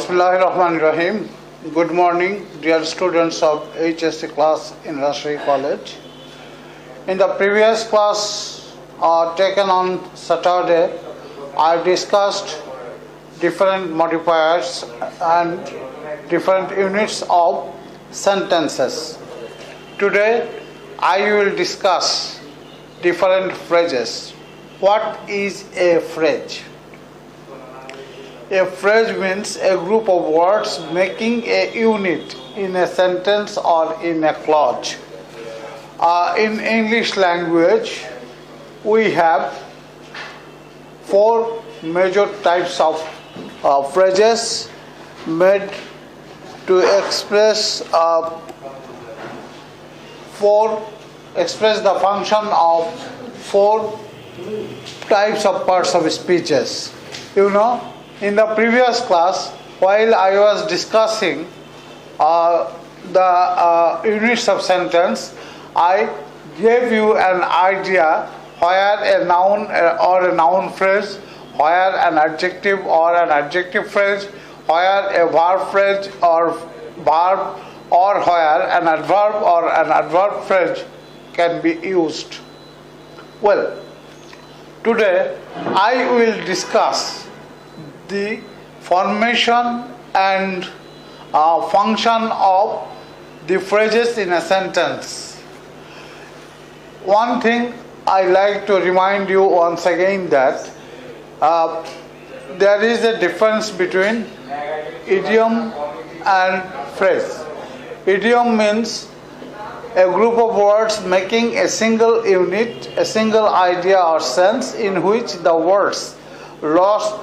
Bismillahirrahmanirrahim. Good morning, dear students of HSC class in Rashri College. In the previous class taken on Saturday, I discussed different modifiers and different units of sentences. Today, I will discuss different phrases. What is a phrase? A phrase means a group of words making a unit in a sentence or in a clause. In English language, we have four major types of phrases made to express the function of four types of parts of speeches. In the previous class, while I was discussing the units of sentence, I gave you an idea where a noun or a noun phrase, where an adjective or an adjective phrase, where a verb phrase or verb, or where an adverb or an adverb phrase can be used. Well, today I will discuss the formation and function of the phrases in a sentence. One thing I like to remind you once again that there is a difference between idiom and phrase. Idiom means a group of words making a single unit, a single idea or sense in which the words lost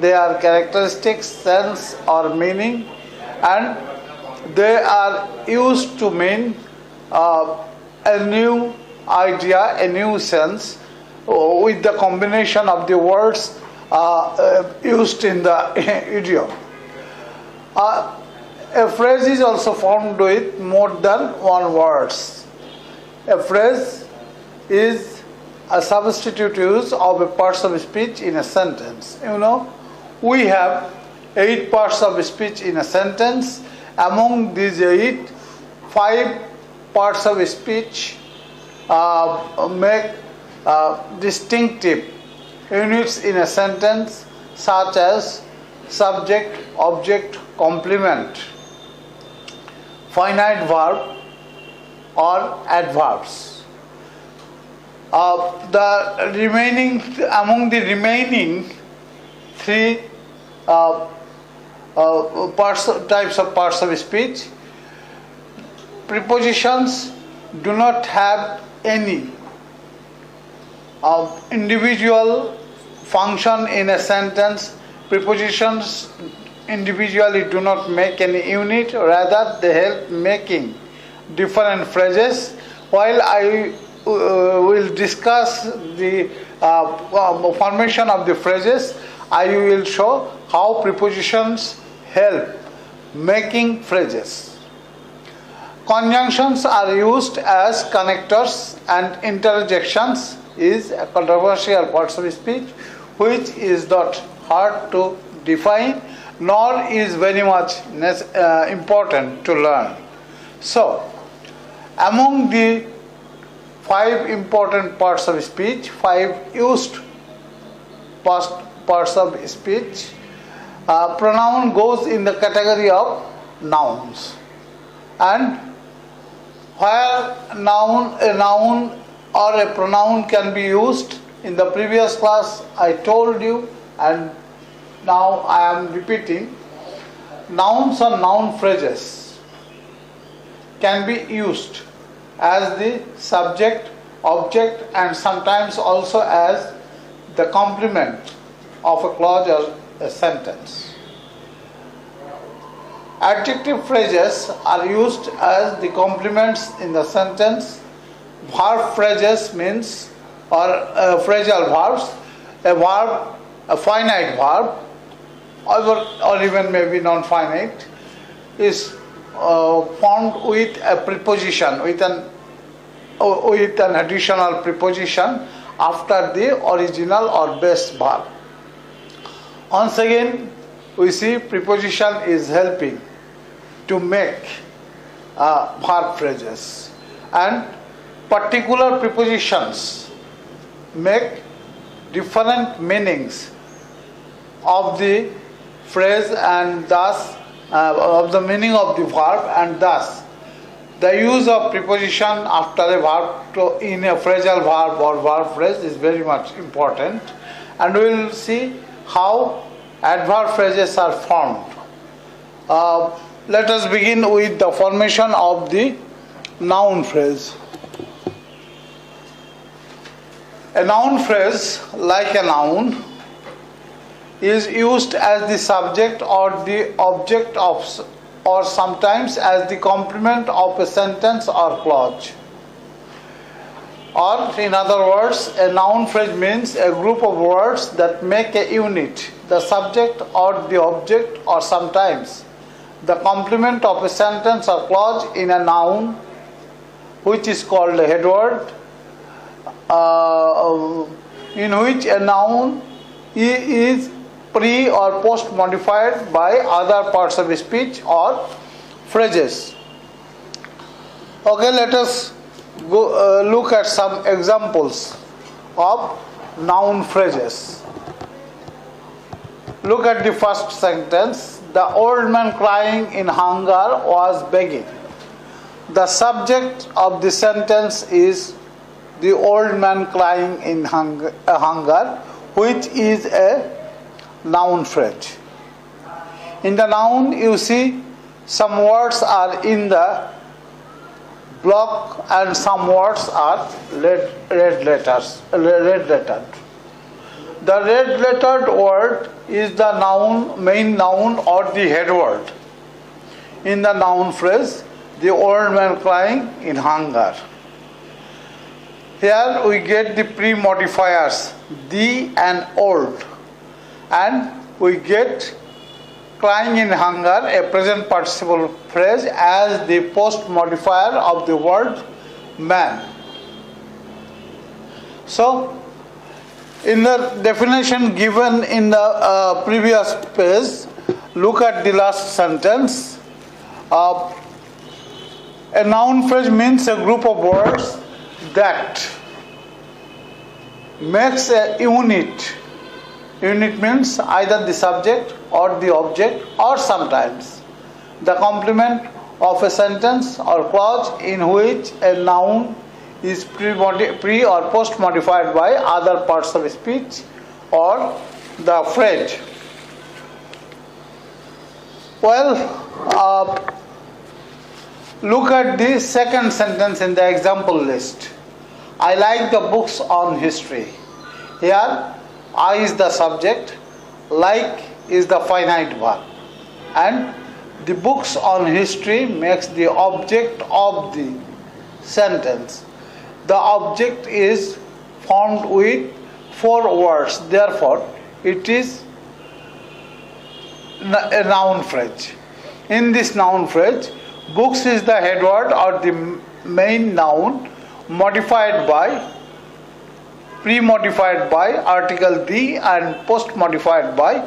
their characteristics, sense or meaning, and they are used to mean a new idea, a new sense with the combination of the words used in the idiom. A phrase is also formed with more than one words. A phrase is a substitute use of a parts of speech in a sentence. We have 8 parts of speech in a sentence. Among these 8, 5 parts of speech make distinctive units in a sentence, such as subject, object, complement, finite verb, or adverbs. Among the remaining 3 types of parts of speech, prepositions do not have any individual function in a sentence. Prepositions individually do not make any unit, rather they help making different phrases. While I will discuss the formation of the phrases, I will show how prepositions help making phrases. Conjunctions are used as connectors, and interjections is a controversial part of speech which is not hard to define nor is very much important to learn. So, among the 5 important parts of speech, 5 used parts of speech, pronoun goes in the category of nouns. And where a noun or a pronoun can be used, in the previous class I told you, and now I am repeating, nouns or noun phrases can be used as the subject, object, and sometimes also as the complement of a clause or a sentence. Adjective phrases are used as the complements in the sentence. Verb phrases means phrasal verbs, a finite verb, or even maybe non-finite, is formed with a preposition, with an additional preposition after the original or base verb. Once again, we see preposition is helping to make verb phrases, and particular prepositions make different meanings of the phrase and thus of the meaning of the verb, and thus the use of preposition after a verb in a phrasal verb or verb phrase is very much important, and we will see how adverb phrases are formed. Let us begin with the formation of the noun phrase. A noun phrase, like a noun, is used as the subject or the object of, or sometimes as the complement of a sentence or clause. Or, in other words, a noun phrase means a group of words that make a unit, the subject or the object, or sometimes the complement of a sentence or clause in a noun, which is called a head word, in which a noun is pre or post modified by other parts of speech or phrases. Okay, let us go look at some examples of noun phrases. Look at the first sentence. The old man crying in hunger was begging. The subject of the sentence is the old man crying in hunger, which is a noun phrase. In the noun, you see some words are in the block and some words are red lettered. The red lettered word is the noun, main noun or the head word. In the noun phrase, the old man crying in hunger. Here we get the pre-modifiers, the and old, and we get crying in hunger, a present participle phrase, as the post modifier of the word man. So, in the definition given in the previous page, look at the last sentence. A noun phrase means a group of words that makes a unit. Unit means either the subject or the object, or sometimes the complement of a sentence or clause in which a noun is pre or post modified by other parts of speech or the phrase. Well, look at the second sentence in the example list. I like the books on history. Here, I is the subject, like is the finite verb, and the books on history makes the object of the sentence. The object is formed with 4 words, therefore it is a noun phrase. In this noun phrase, books is the head word or the main noun, modified by, pre-modified by article the, and post-modified by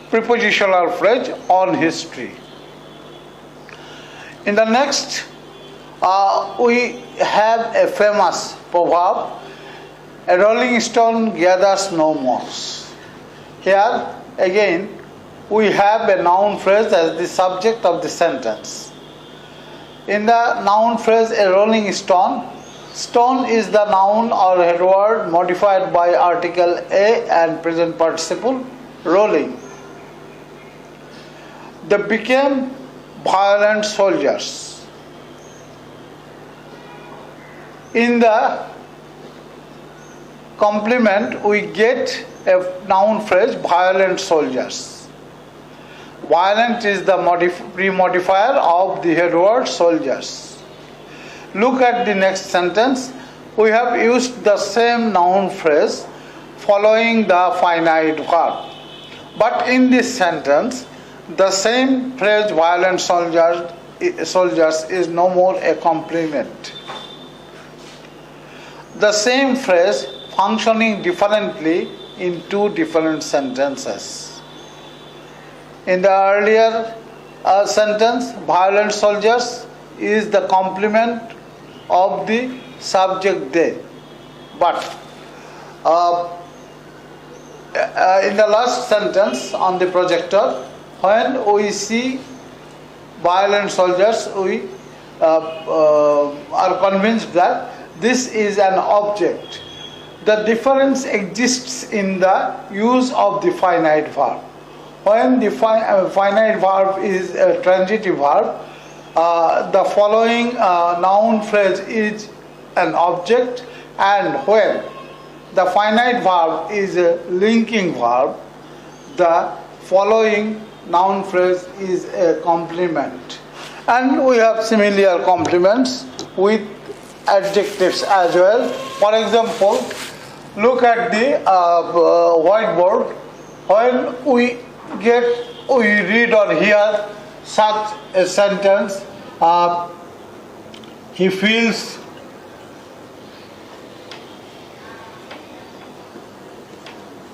prepositional phrase on history. In the next, we have a famous proverb, a rolling stone gathers no moss. Here again we have a noun phrase as the subject of the sentence. In the noun phrase a rolling stone, stone is the noun or head word modified by article a and present participle rolling. They became violent soldiers. In the complement we get a noun phrase violent soldiers. Violent is the pre-modifier of the head word soldiers. Look at the next sentence. We have used the same noun phrase following the finite verb. But in this sentence, the same phrase violent soldiers is no more a complement. The same phrase functioning differently in 2 different sentences. In the earlier sentence, violent soldiers is the complement of the subject they. But in the last sentence on the projector, when we see violent soldiers, we are convinced that this is an object. The difference exists in the use of the finite verb. When the finite verb is a transitive verb, the following noun phrase is an object, and when the finite verb is a linking verb, the following noun phrase is a complement. And we have similar complements with adjectives as well. For example, look at the whiteboard. When we read or hear such a sentence, he feels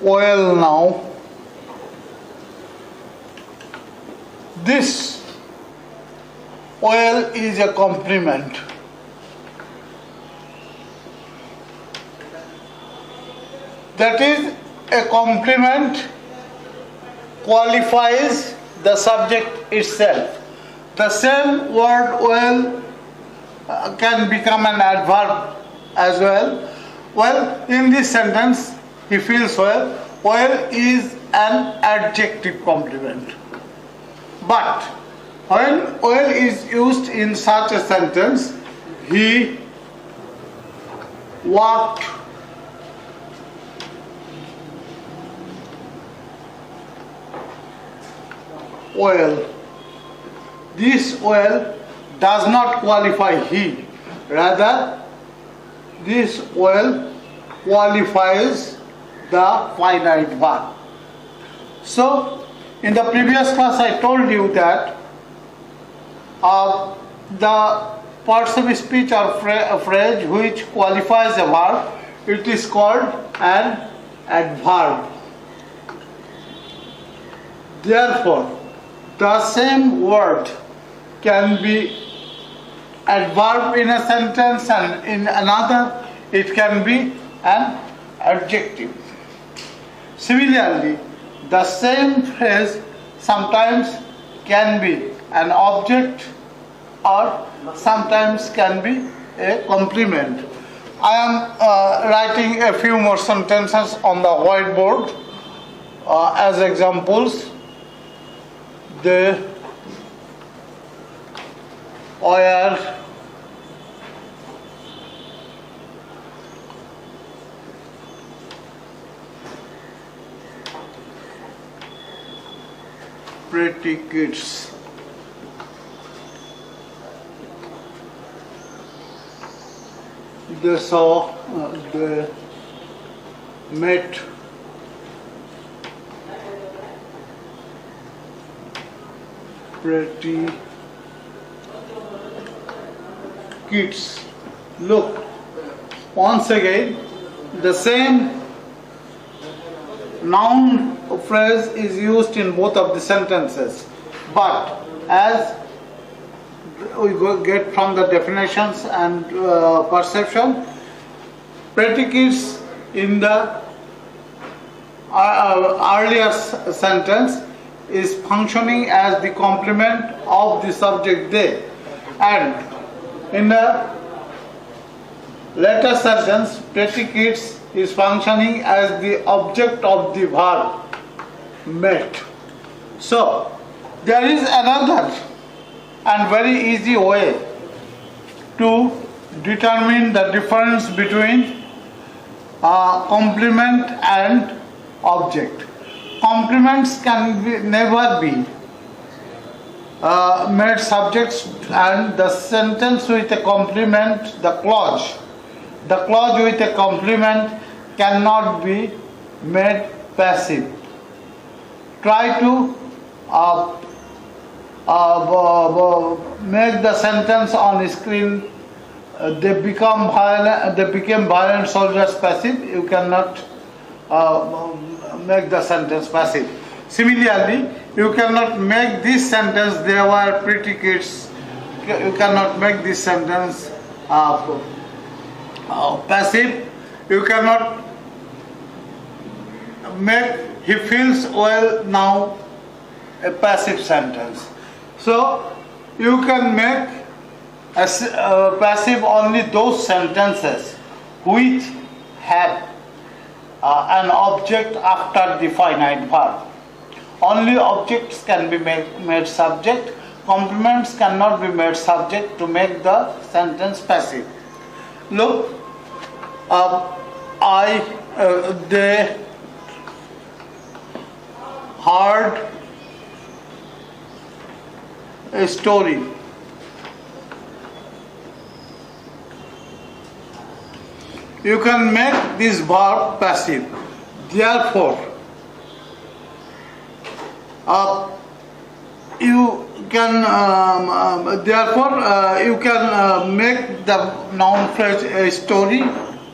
well now. This well is a complement. That is, a complement qualifies the subject itself. The same word well can become an adverb as well. Well, in this sentence, he feels well. Well is an adjective complement. But when well is used in such a sentence, he walked well. This well does not qualify he. Rather, this well qualifies the finite verb. So, in the previous class I told you that the parts of speech or phrase which qualifies a verb, it is called an adverb. Therefore, the same word can be adverb in a sentence, and in another it can be an adjective. Similarly, the same phrase sometimes can be an object or sometimes can be a complement. I am writing a few more sentences on the whiteboard as examples. They were pretty kids. They saw, they met pretty kids. Look, once again, the same noun phrase is used in both of the sentences, but as we get from the definitions and perception, predicates in the earlier sentence is functioning as the complement of the subject they, and in the later sentence, predicates is functioning as the object of the verb met. So, there is another and very easy way to determine the difference between complement and object. Complements can never be made subjects, and the sentence with a complement, the clause with a complement cannot be made passive. Try to make the sentence on screen. They became violent soldiers passive. You cannot make the sentence passive. Similarly, You cannot make this sentence, they were pretty kids. You cannot make this sentence passive. You cannot make he feels well now a passive sentence. So you can make passive only those sentences which have an object after the finite verb. Only objects can be made subject. Complements cannot be made subject to make the sentence passive. Look, they heard a story. You can make this verb passive. Therefore, you can make the noun phrase a story.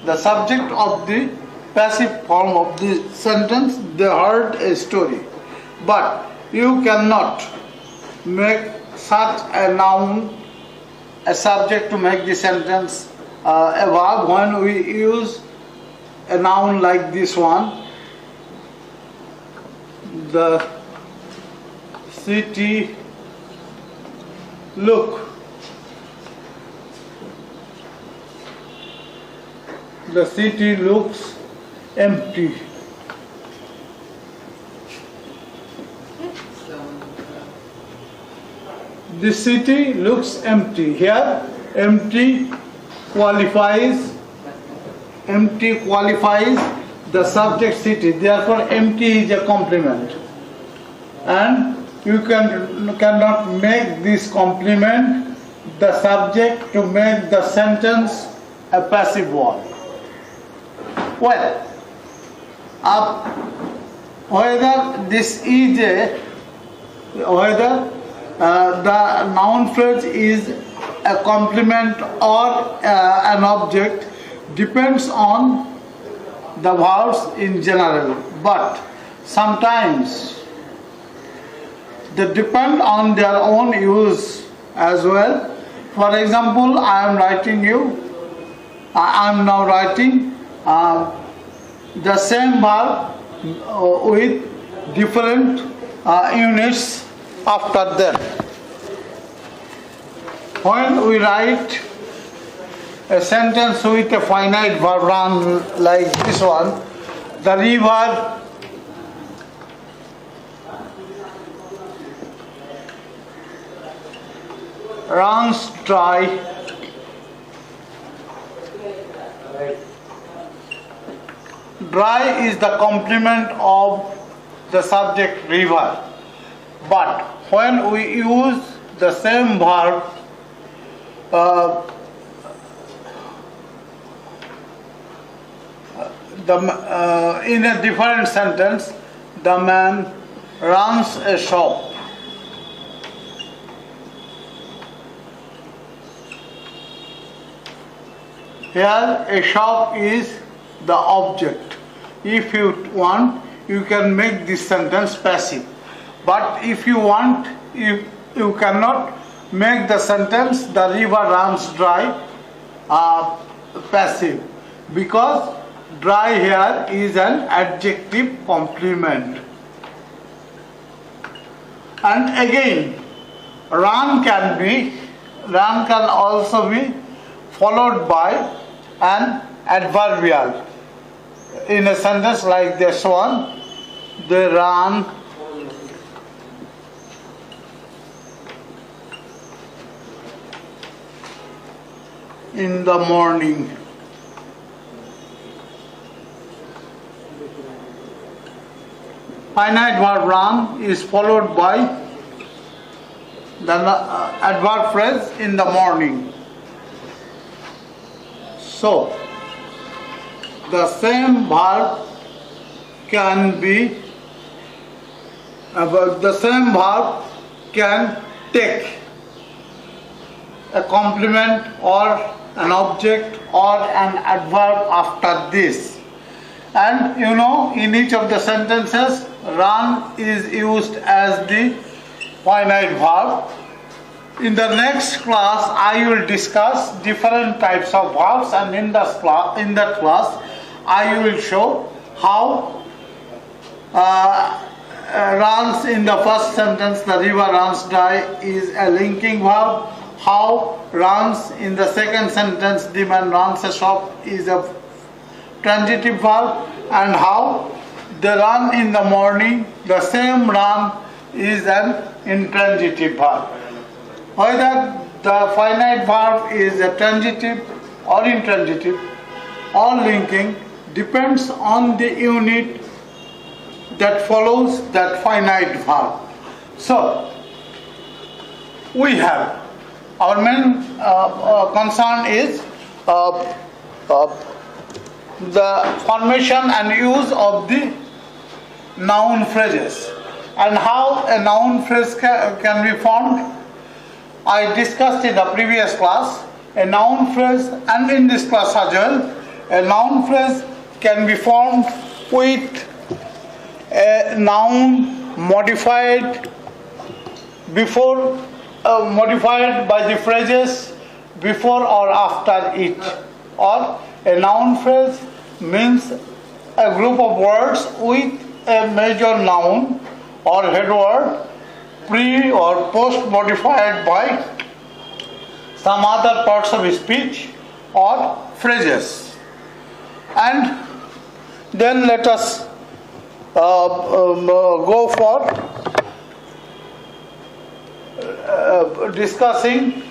The subject of the passive form of the sentence, they heard a story. But you cannot make such a noun a subject to make the sentence a verb when we use a noun like this one. The city look. The city looks empty. The city looks empty. Here, empty qualifies the subject city. Therefore, empty is a complement. And you cannot make this complement the subject to make the sentence a passive one. Well, whether this is whether the noun phrase is a complement or an object depends on the verbs in general, but sometimes they depend on their own use as well. For example, I am now writing the same verb with different units after them. When we write a sentence with a finite verb run like this one, the river runs dry. Dry is the complement of the subject river. But when we use the same verb in a different sentence, the man runs a shop. Here a shop is the object. If you want, you can make this sentence passive. But if you want, you cannot make the sentence the river runs dry passive, because dry here is an adjective complement. And again, run can also be followed by an adverbial. In a sentence like this one, they run in the morning. Finite verb run is followed by the adverb phrase in the morning. So, the same verb can take a complement or an object or an adverb after this. And you know, in each of the sentences, run is used as the finite verb. In the next class, I will discuss different types of verbs, and in that class, I will show how runs in the first sentence, the river runs dry, is a linking verb. How runs in the second sentence, the man runs a shop, is a transitive verb. And how they run in the morning, the same run is an intransitive verb. Whether the finite verb is a transitive or intransitive or linking depends on the unit that follows that finite verb. So we have our main concern is the formation and use of the noun phrases, and how a noun phrase can be formed. I discussed in the previous class a noun phrase, and in this class as well, a noun phrase can be formed with a noun modified by the phrases before or after it. Or a noun phrase means a group of words with a major noun or head word pre or post modified by some other parts of speech or phrases. And then let us go for discussing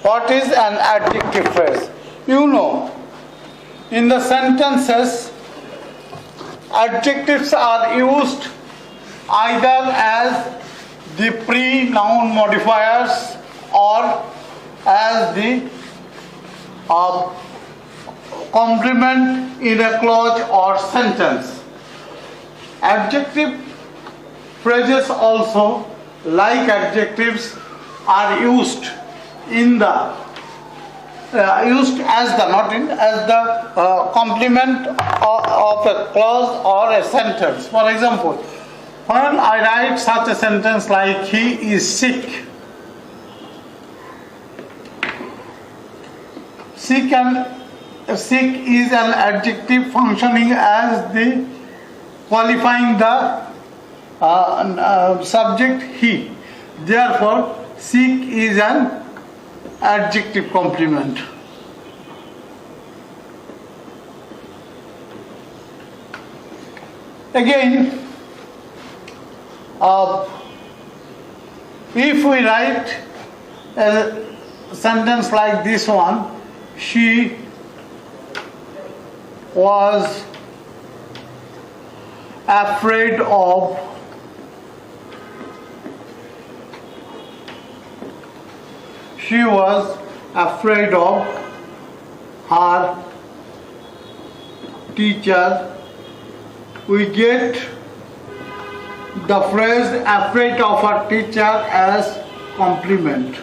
what is an adjective phrase. You know, in the sentences, adjectives are used either as the pre-noun modifiers or as the complement in a clause or sentence. Adjective phrases also, like adjectives, are used in the complement of a clause or a sentence. For example, when I write such a sentence like he is sick, sick is an adjective functioning as the qualifying the subject he. Therefore, sick is an adjective complement. Again, if we write a sentence like this one, she was afraid of her teacher, we get the phrase afraid of her teacher as complement.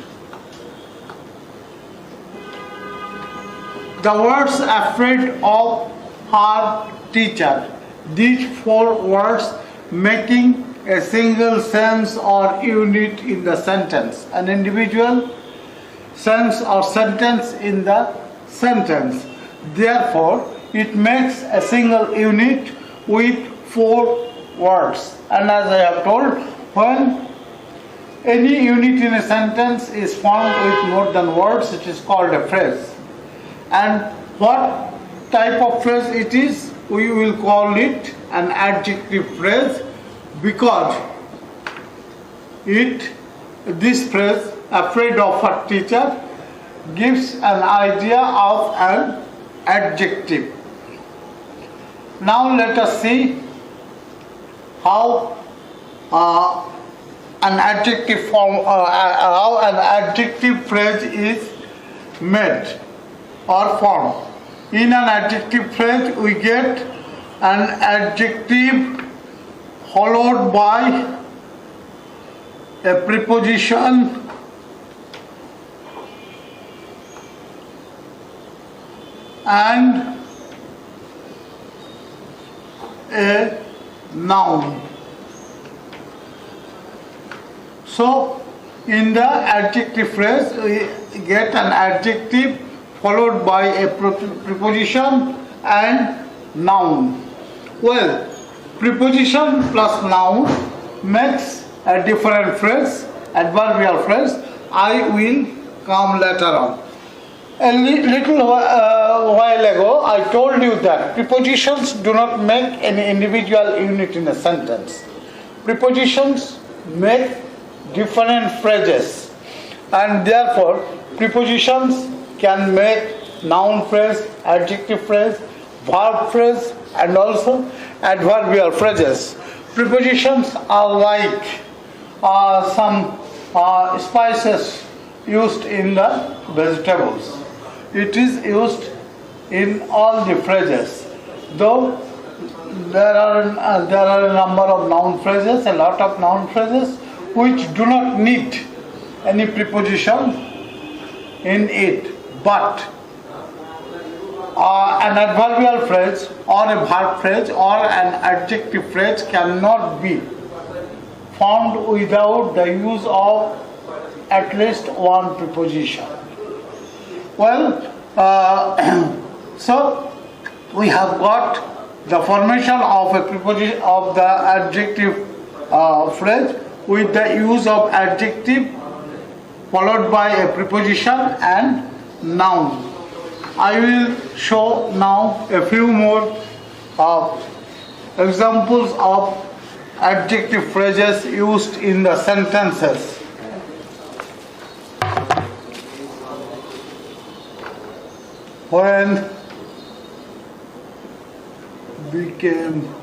The words afraid of her teacher, these four words making a single sense or unit in the sentence, an individual sense or sentence in the sentence. Therefore, it makes a single unit with four words. And as I have told, when any unit in a sentence is formed with more than words, it is called a phrase. And what type of phrase it is, we will call it an adjective phrase, because this phrase, afraid of her teacher, gives an idea of an adjective. Now let us see how an adjective phrase is made or formed. In an adjective phrase, we get an adjective followed by a preposition and a noun. So in the adjective phrase we get an adjective followed by a preposition and noun. Well, preposition plus noun makes a different phrase, adverbial phrase. I will come later on. A little while ago I told you that prepositions do not make any individual unit in a sentence. Prepositions make different phrases, and therefore prepositions can make noun phrase, adjective phrase, verb phrase, and also adverbial phrases. Prepositions are like some spices used in the vegetables. It is used in all the phrases. Though there are a number of noun phrases, a lot of noun phrases which do not need any preposition in it, but an adverbial phrase or a verb phrase or an adjective phrase cannot be formed without the use of at least one preposition. Well, so we have got the formation of a preposition of the adjective phrase with the use of adjective followed by a preposition and noun. I will show now a few more examples of adjective phrases used in the sentences. When became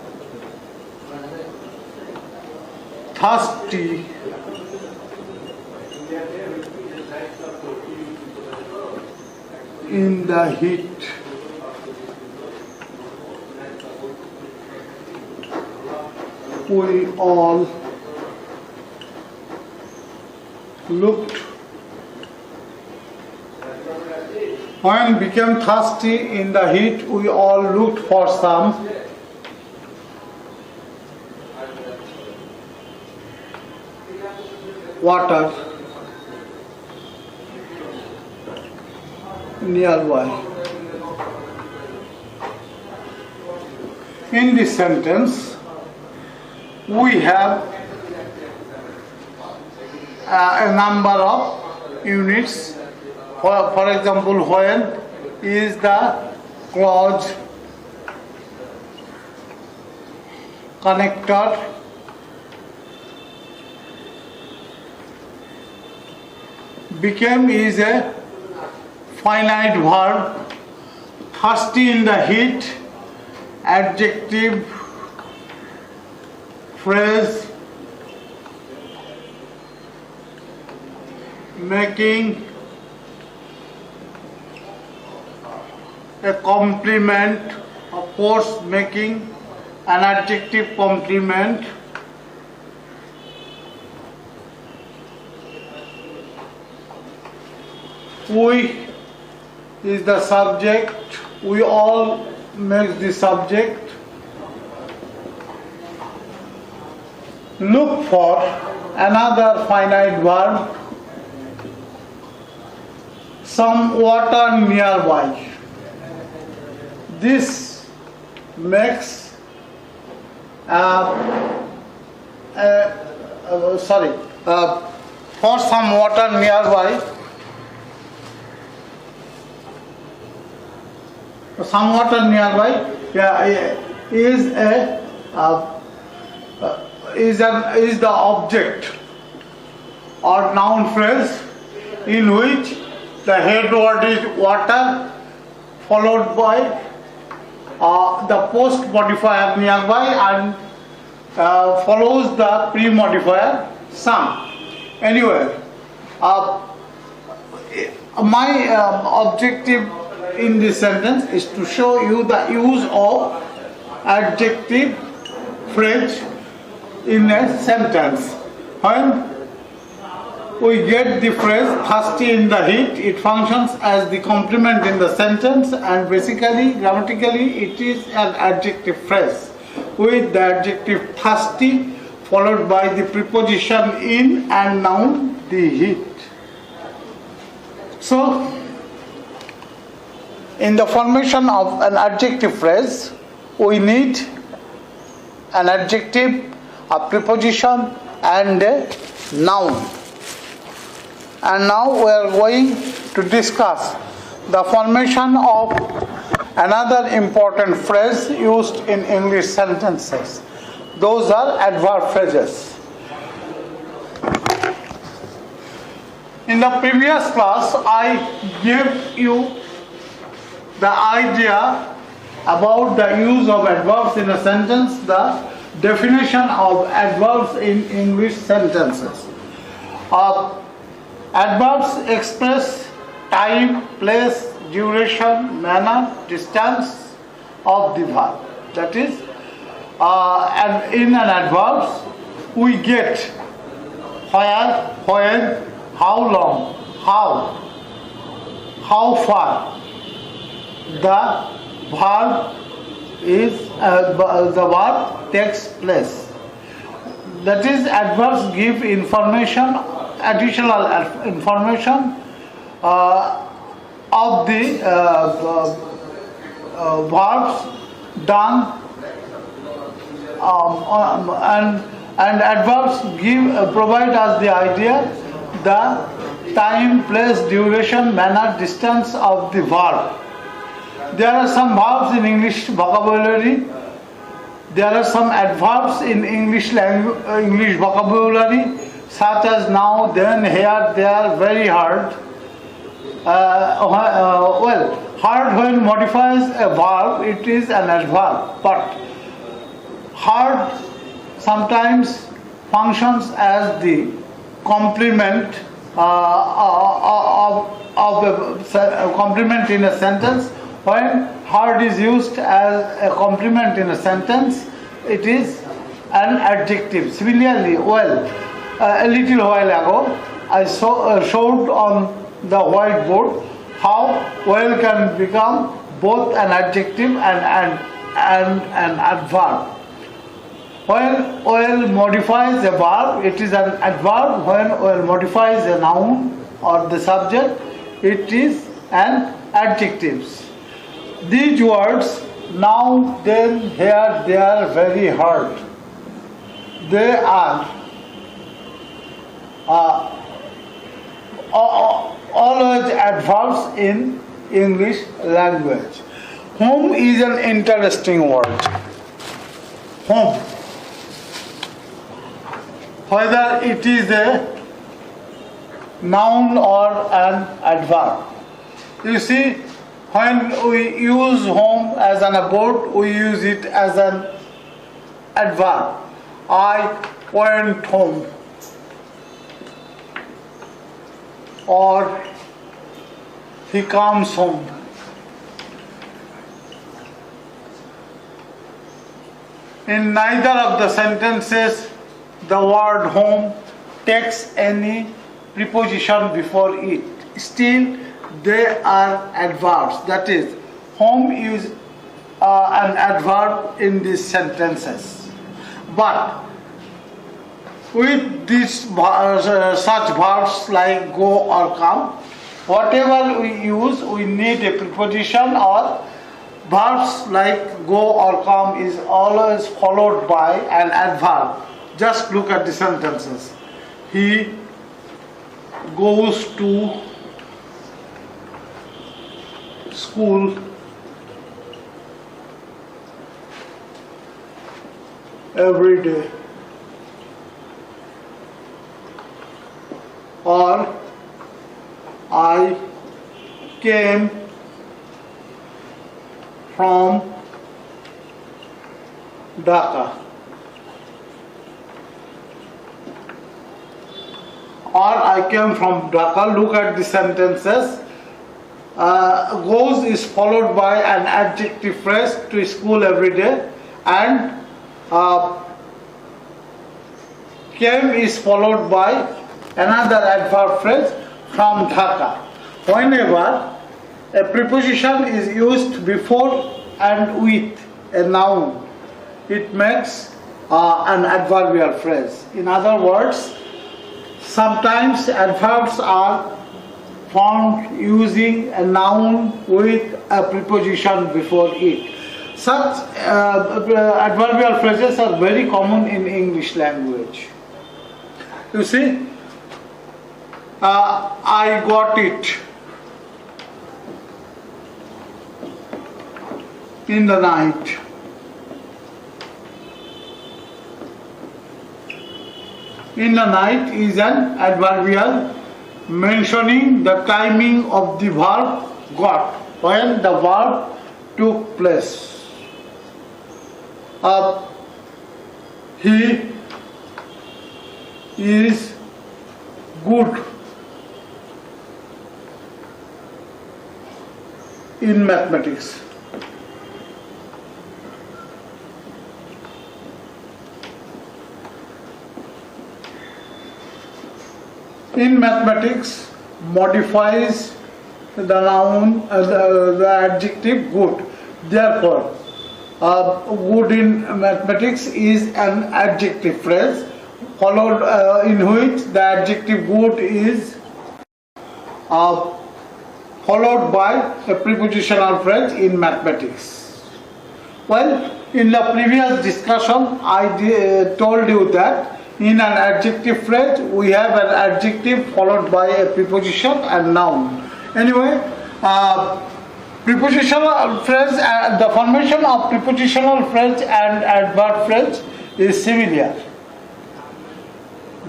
thirsty in the heat, we all looked. When became thirsty in the heat, we all looked for some water nearby. In this sentence, we have a number of units. For example, when is the clause connected, became is a finite verb, thirsty in the heat, adjective phrase, making a complement, of course making an adjective complement, we is the subject, we all make the subject, look for another finite verb, some water nearby. This makes for some water nearby. Some water nearby is the object or noun phrase in which the head word is water followed by the post modifier nearby and follows the pre modifier some. Anyway, my objective in this sentence is to show you the use of adjective phrase in a sentence. When we get the phrase thirsty in the heat, it functions as the complement in the sentence, and basically grammatically it is an adjective phrase. with the adjective thirsty followed by the preposition in and noun the heat. So, in the formation of an adjective phrase, we need an adjective, a preposition and a noun. And now we are going to discuss the formation of another important phrase used in English sentences. Those are adverb phrases. In the previous class, I gave you the idea about the use of adverbs in a sentence, the definition of adverbs in English sentences. Adverbs express time, place, duration, manner, distance of the verb. That is, and in an adverb, we get where, when, how long, how far. The verb takes place. That is, adverbs give information, additional information of the verbs done, and adverbs provide us the idea, the time, place, duration, manner, distance of the verb. There are some verbs in English vocabulary. There are some adverbs in English vocabulary, such as now, then, here, there, very hard. Hard when modifies a verb, it is an adverb. But hard sometimes functions as the complement of a complement in a sentence. When hard is used as a complement in a sentence, it is an adjective. Similarly, well, a little while ago, I showed on the whiteboard how well can become both an adjective and an adverb. When well modifies a verb, it is an adverb. When well modifies a noun or the subject, it is an adjective. These words, now, then, here, they are very hard. They are always adverbs in English language. Home is an interesting word. Home. Whether it is a noun or an adverb. You see, when we use home as an abode, we use it as an adverb. I went home. Or he comes home. In neither of the sentences the word home takes any preposition before it. Still, they are adverbs. That is, home is an adverb in these sentences. But with these such verbs like go or come, whatever we use, we need a preposition, or verbs like go or come is always followed by an adverb. Just look at the sentences. He goes to school every day. Or I came from Dhaka. Or I came from Dhaka. Look at the sentences. Goes is followed by an adjective phrase, to school every day, and came is followed by another adverb phrase, from Dhaka. Whenever a preposition is used before and with a noun, it makes an adverbial phrase. In other words, sometimes adverbs are formed using a noun with a preposition before it. Such adverbial phrases are very common in English language. You see, I got it in the night. In the night is an adverbial mentioning the timing of the verb got, when the verb took place. He is good in mathematics. In mathematics modifies the noun, the adjective good. Therefore, good in mathematics is an adjective phrase followed in which the adjective good is followed by a prepositional phrase in mathematics. Well, in the previous discussion I told you that in an adjective phrase we have an adjective followed by a preposition and noun. Anyway, prepositional phrase, the formation of prepositional phrase and adverb phrase is similar.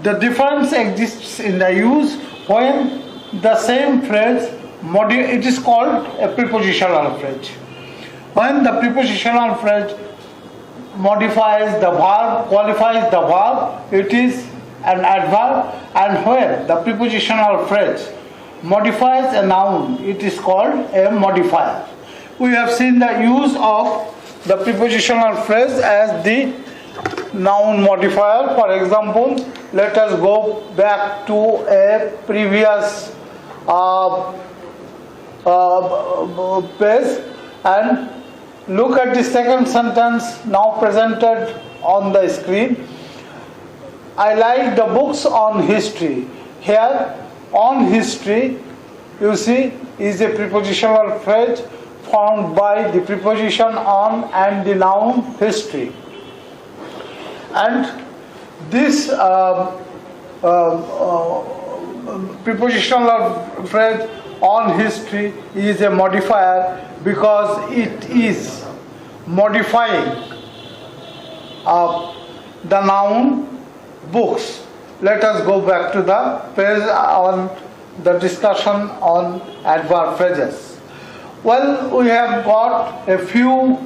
The difference exists in the use when the same phrase, it is called a prepositional phrase. When the prepositional phrase modifies the verb, qualifies the verb, it is an adverb, and when the prepositional phrase modifies a noun, it is called a modifier. We have seen the use of the prepositional phrase as the noun modifier. For example, let us go back to a previous page and look at the second sentence now presented on the screen. I like the books on history. Here, on history, you see, is a prepositional phrase formed by the preposition on and the noun history. And this prepositional phrase on history is a modifier because it is modifying the noun books. Let us go back to the page on the discussion on adverb phrases. Well, we have got a few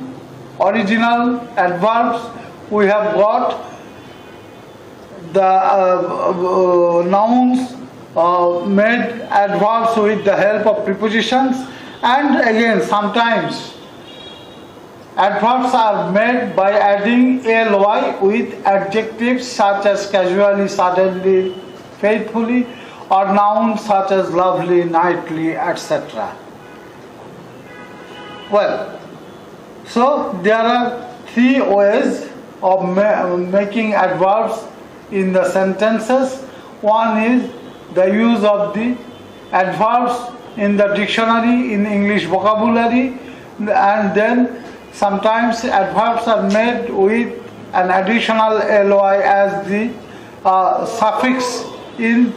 original adverbs. We have got the nouns made adverbs with the help of prepositions, and again sometimes adverbs are made by adding ly with adjectives such as casually, suddenly, faithfully, or nouns such as lovely, nightly, etc. Well, so there are three ways of making adverbs in the sentences. One is the use of the adverbs in the dictionary in English vocabulary, and then sometimes adverbs are made with an additional ly as the suffix in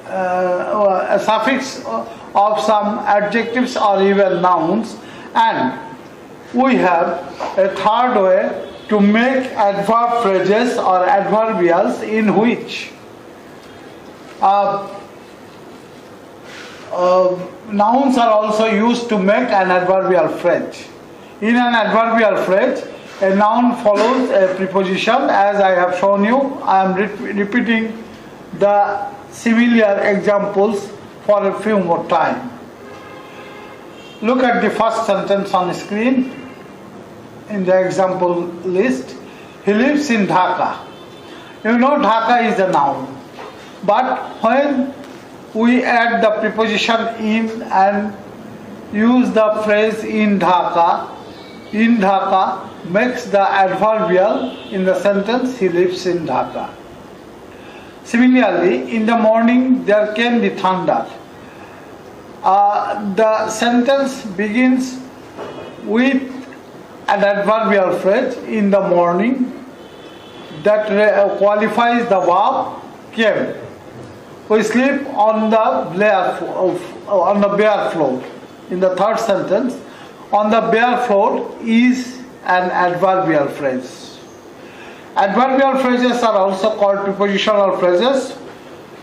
a suffix of some adjectives or even nouns. And we have a third way to make adverb phrases or adverbials in which nouns are also used to make an adverbial phrase. In an adverbial phrase, a noun follows a preposition, as I have shown you. I am repeating the similar examples for a few more times. Look at the first sentence on the screen in the example list. He lives in Dhaka. You know, Dhaka is a noun. But when we add the preposition in and use the phrase in Dhaka, makes the adverbial in the sentence he lives in Dhaka. Similarly, in the morning there can be thunder. The sentence begins with an adverbial phrase in the morning that qualifies the verb came. We sleep on the bare floor. In the third sentence, on the bare floor is an adverbial phrase. Adverbial phrases are also called prepositional phrases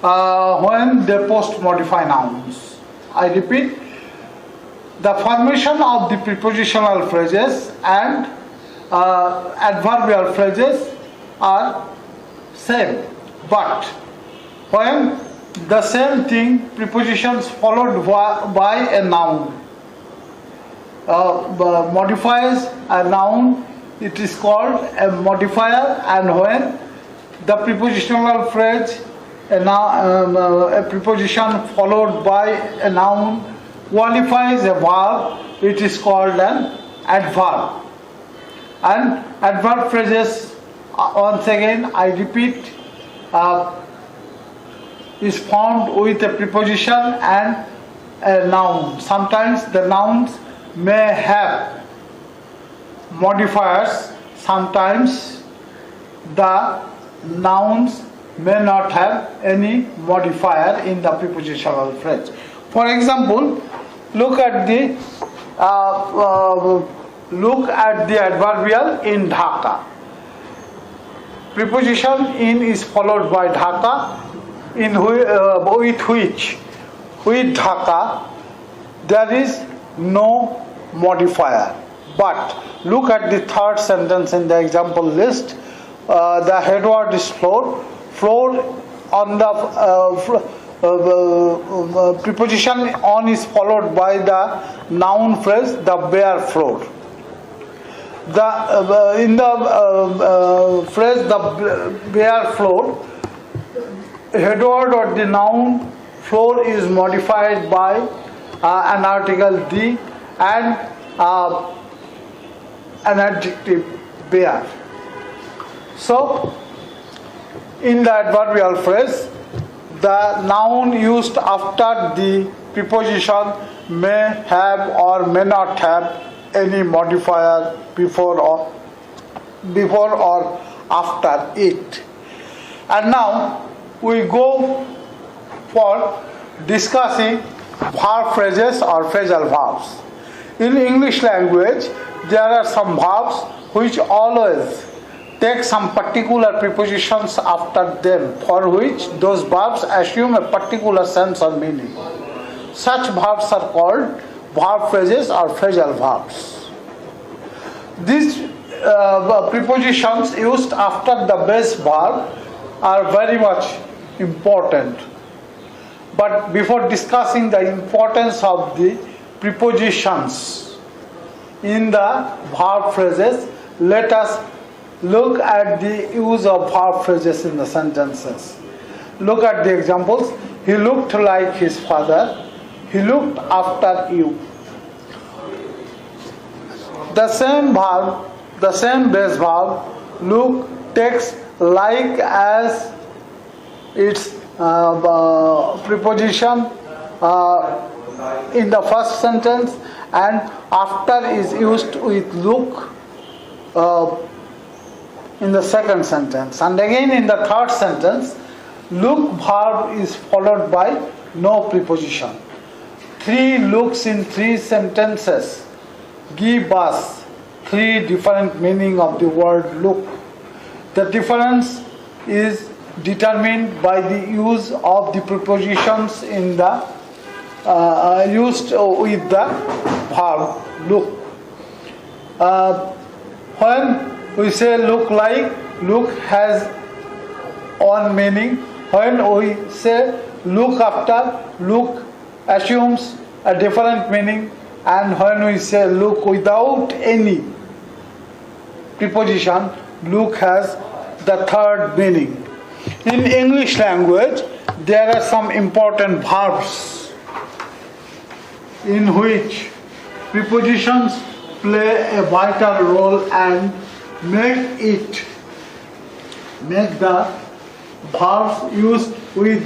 when they post-modify nouns. I repeat, the formation of the prepositional phrases and adverbial phrases are same, but when the same thing, prepositions followed by a noun modifies a noun, it is called a modifier, and when the prepositional phrase, a preposition followed by a noun qualifies a verb, it is called an adverb. And adverb phrases, once again I repeat, is formed with a preposition and a noun. Sometimes the nouns may have modifiers, sometimes the nouns may not have any modifier in the prepositional phrase. For example, look at the adverbial in Dhaka. Preposition in is followed by Dhaka, with Dhaka there is no modifier. But look at the third sentence in the example list. The head word is floor. Floor on the preposition on is followed by the noun phrase the bare floor. In the phrase the bare floor, head word or the noun floor is modified by an article the and an adjective bare. So in the adverbial phrase, the noun used after the preposition may have or may not have any modifier before or after it. And now we go for discussing verb phrases or phrasal verbs. In English language, there are some verbs which always take some particular prepositions after them, for which those verbs assume a particular sense or meaning. Such verbs are called verb phrases or phrasal verbs. These prepositions used after the base verb are very much important. But before discussing the importance of the prepositions in the verb phrases, let us look at the use of verb phrases in the sentences. Look at the examples. He looked like his father. He looked after you. The same verb, the same base verb, look takes like as its preposition in the first sentence, and after is used with look in the second sentence, and again in the third sentence look verb is followed by no preposition. 3 looks in 3 sentences give us 3 different meaning of the word look. The difference is determined by the use of the prepositions in the used with the verb look. When we say look like, look has one meaning. When we say look after, look assumes a different meaning. And when we say look without any preposition, look has the third meaning. In English language, there are some important verbs in which prepositions play a vital role and make the verbs used with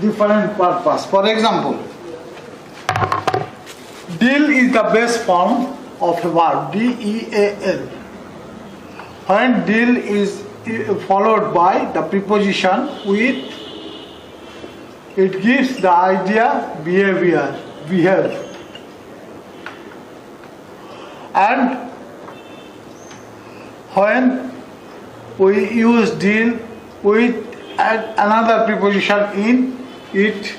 different purpose. For example, deal is the best form of a verb, D-E-A-L. When deal is followed by the preposition with, it gives the idea behave. And when we use deal with another preposition in, it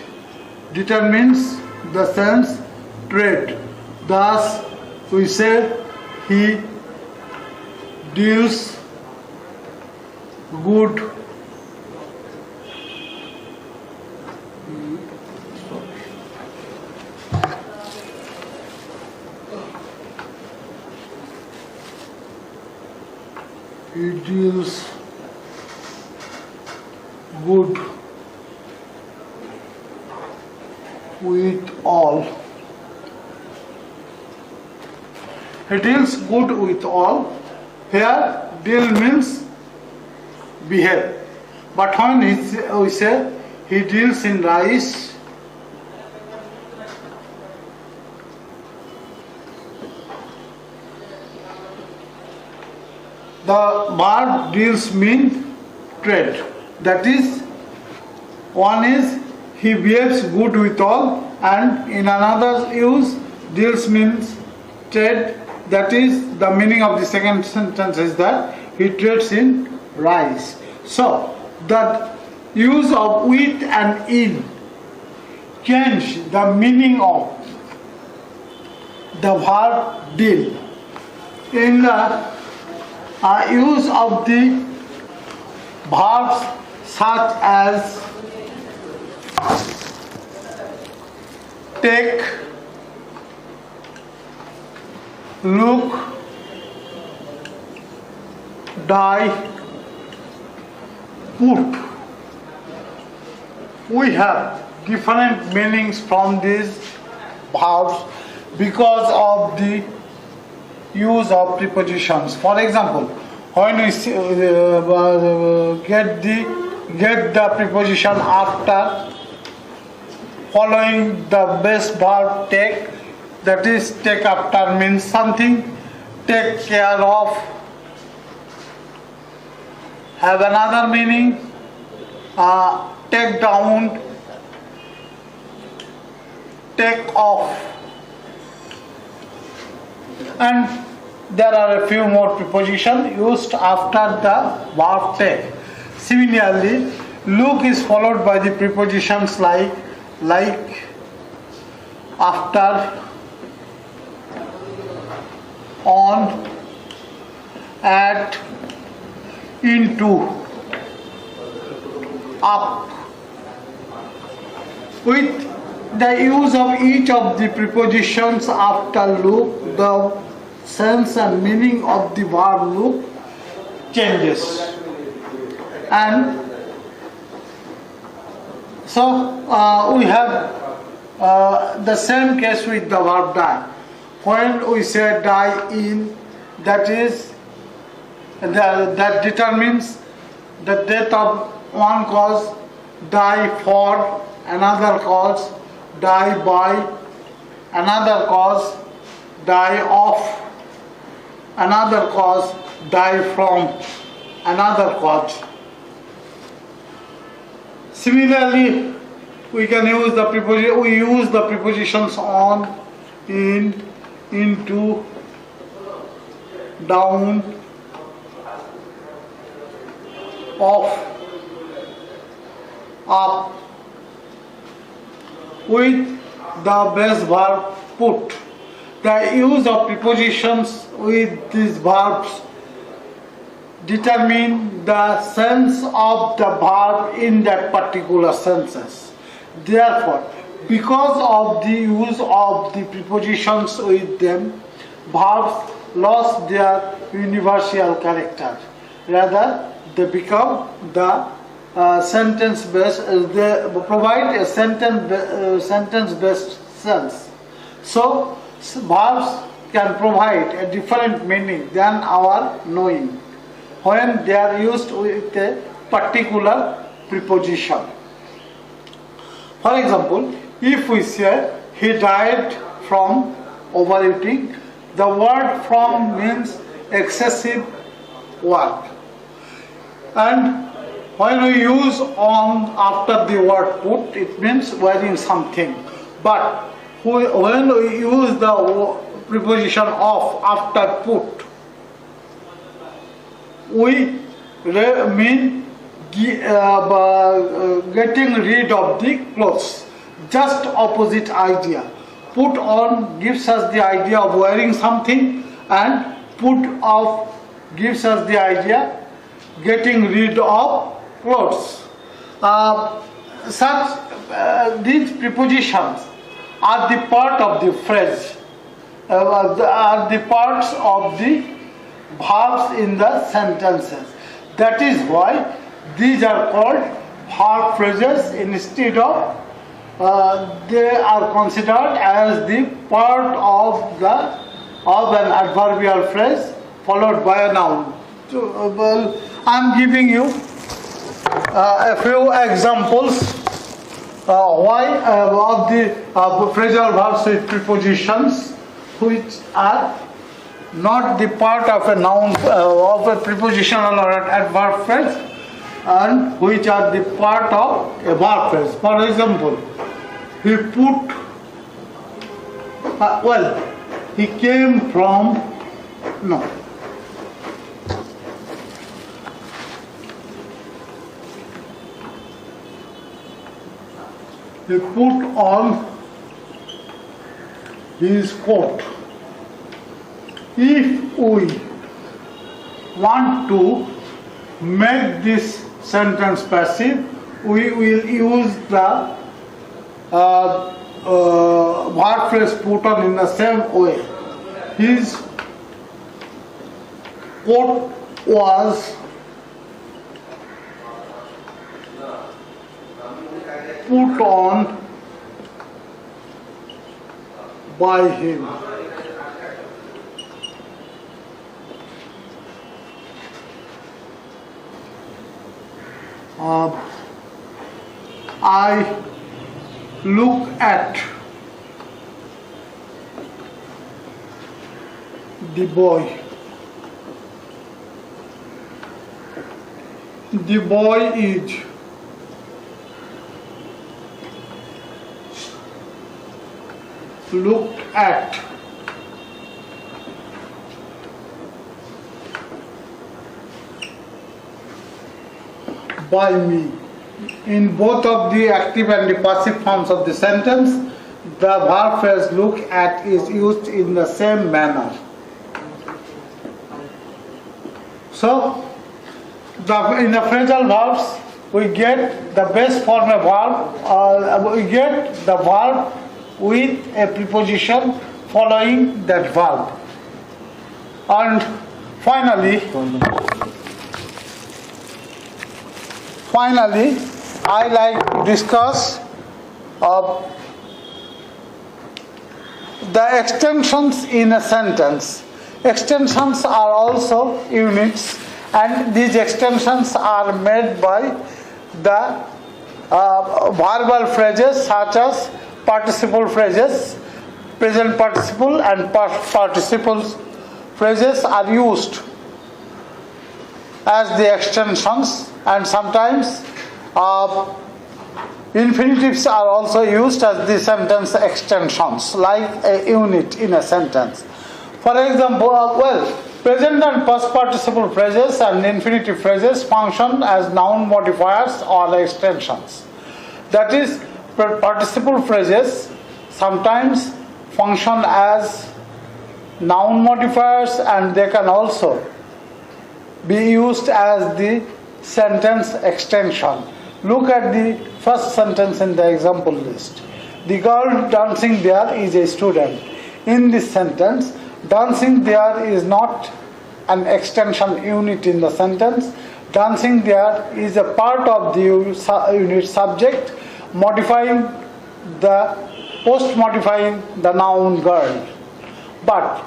determines the sense trade. Thus we say he deals good he deals good with all. He deals good with all. Here deal means behave. But when we say he deals in rice, the verb deals mean trade. That is, one is he behaves good with all, and in another use deals means trade. That is, the meaning of the second sentence is that he trades in rice. So the use of with and in change the meaning of the verb deal. In the use of the verbs such as take, look, die, put, we have different meanings from these verbs because of the use of prepositions. For example, when we get the preposition after following the base verb take, that is, take after means something, take care of, have another meaning, take down, take off, and there are a few more prepositions used after the verb take. Similarly, look is followed by the prepositions like, after, on, at, into, up. With the use of each of the prepositions after look, the sense and meaning of the verb look changes. And so we have the same case with the verb die. When we say die in, that is, that determines the death of one cause, die for, another cause, die by, another cause, die of, another cause, die from, another cause. Similarly, we use the prepositions on, in, into, down, off, up, with the base verb put. The use of prepositions with these verbs determine the sense of the verb in that particular senses. Therefore, because of the use of the prepositions with them, verbs lost their universal character. Rather, they become the sentence-based. They provide a sentence-based sense. So, verbs can provide a different meaning than our knowing when they are used with a particular preposition. For example, if we say he died from overeating, the word from means excessive work. And when we use on after the word put, it means wearing something. But when we use the preposition of after put, we mean getting rid of the clothes. Just opposite idea. Put on gives us the idea of wearing something, and put off gives us the idea getting rid of clothes. These prepositions are the part of the phrase, are the parts of the verbs in the sentences. That is why these are called verb phrases instead of they are considered as the part of an adverbial phrase followed by a noun. So, I am giving you a few examples why of the phrasal verbs with prepositions which are not the part of a noun of a prepositional or an adverb phrase, and which are the part of a verb phrase. For example, he put he came from he put on his coat. If we want to make this sentence passive, we will use the verb phrase put on in the same way. His coat was put on by him. I look at the boy. The boy is looked at by me. In both of the active and the passive forms of the sentence, the verb phrase look at is used in the same manner. So, in the phrasal verbs, we get the base form of verb, we get the verb with a preposition following that verb. And finally, I like to discuss the extensions in a sentence. Extensions are also units, and these extensions are made by the verbal phrases such as participle phrases. Present participle and past participle phrases are used as the extensions, and sometimes infinitives are also used as the sentence extensions, like a unit in a sentence. For example, present and past participle phrases and infinitive phrases function as noun modifiers or extensions. That is, participle phrases sometimes function as noun modifiers, and they can also be used as the sentence extension. Look at the first sentence in the example list. The girl dancing there is a student. In this sentence, dancing there is not an extension unit in the sentence. Dancing there is a part of the unit subject post-modifying the noun girl. But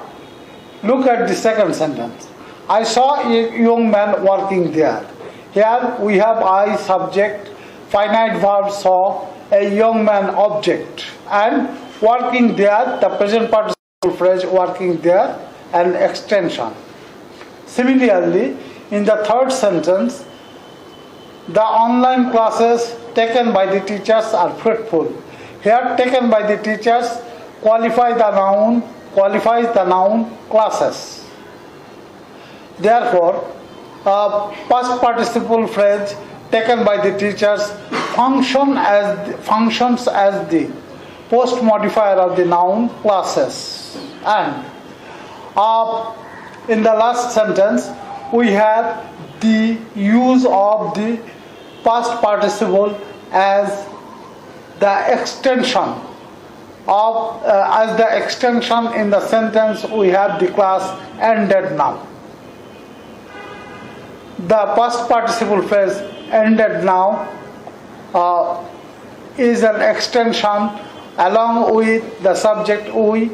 Look at the second sentence. I saw a young man working there. Here we have I subject, finite verb saw, a young man object, and working there, the present participle phrase working there, an extension. Similarly, in the third sentence, the online classes taken by the teachers are fruitful. Here, taken by the teachers qualifies the noun classes. Therefore, past participle phrase taken by the teachers functions as the post modifier of the noun classes. And in the last sentence, we have the use of the past participle as the extension in the sentence. We have the class ended now. The past participle phrase ended now is an extension along with the subject we,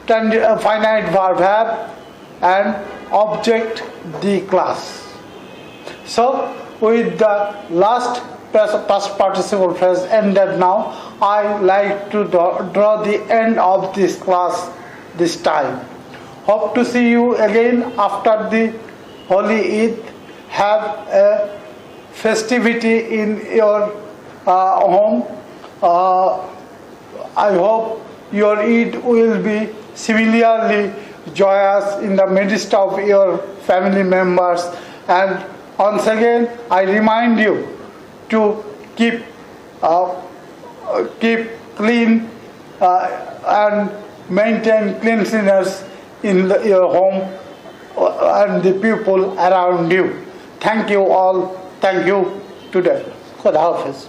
finite verb have, and object the class. So with the last past participle phrase ended now, I like to draw the end of this class this time. Hope to see you again after the Holy Eid. Have a festivity in your home. I hope your Eid will be similarly joyous in the midst of your family members. And once again, I remind you to keep clean and maintain cleanliness in your home and the people around you. Thank you all. Thank you today. Khuda Hafiz.